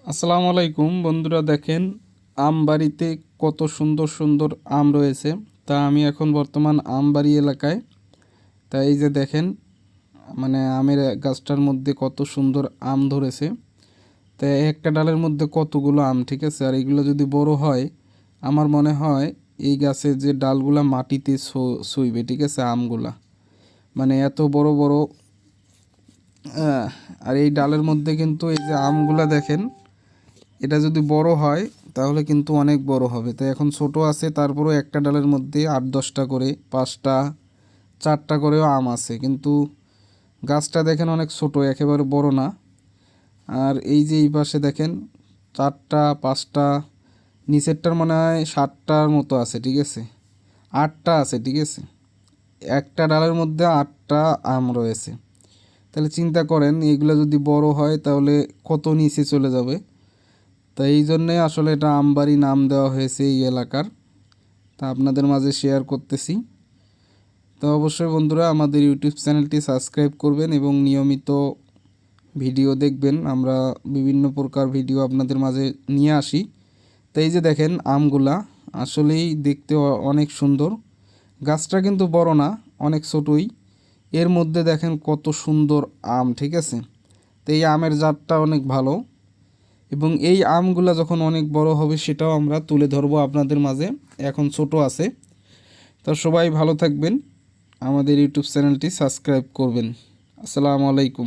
আসসালামু আলাইকুম বন্ধুরা, দেখেন আমবাড়িতে কত সুন্দর সুন্দর আম রয়েছে। তা আমি এখন বর্তমান আমবাড়ি এলাকায়। তা এই যে দেখেন, মানে আমের গাছটার মধ্যে কত সুন্দর আম ধরেছে। তা একটা ডালের মধ্যে কতগুলো আম, ঠিক আছে। আর এগুলো যদি বড় হয়, আমার মনে হয় এই গাছের যে ডালগুলা মাটিতে ছুঁইবে, ঠিক আছে, আমগুলা মানে এত বড় বড়। আর এই ডালের মধ্যে কিন্তু এই যে আমগুলা দেখেন, এটা যদি বড় হয় তাহলে কিন্তু অনেক বড় হবে। তো এখন ছোট আছে, তারপরেও একটা ডালের মধ্যে 8-10টা করে, 5টা 4টা করেও আম আছে, কিন্তু গাছটা দেখেন অনেক ছোট, একেবারে বড় না। আর এই যে এই পাশে দেখেন 4টা 5টা, নিচেরটার মনে হয় 7টার মতো আছে, ঠিক আছে, 8টা আছে, ঠিক আছে, একটা ডালের মধ্যে 8টা আম রয়েছে। তাহলে চিন্তা করেন এইগুলো যদি বড় হয় তাহলে কত নিচে চলে যাবে। তা এই জন্যে আসলে এটা আমবাড়ি নাম দেওয়া হয়েছে এই এলাকার। তা আপনাদের মাঝে শেয়ার করতেছি। তো অবশ্যই বন্ধুরা আমাদের ইউটিউব চ্যানেলটি সাবস্ক্রাইব করবেন এবং নিয়মিত ভিডিও দেখবেন। আমরা বিভিন্ন প্রকার ভিডিও আপনাদের মাঝে নিয়ে আসি। তো এই যে দেখেন আমগুলা আসলেই দেখতে অনেক সুন্দর। গাছটা কিন্তু বড় না, অনেক ছোটই। এর মধ্যে দেখেন কত সুন্দর আম, ঠিক আছে। তো এই আমের জাতটা অনেক ভালো এবং এই আমগুলা যখন অনেক বড় হবে সেটাও আমরা তুলে ধরবো আপনাদের মাঝে। এখন ছোট আছে। তো সবাই ভালো থাকবেন, আমাদের ইউটিউব চ্যানেলটি সাবস্ক্রাইব করবেন। আসসালামু আলাইকুম।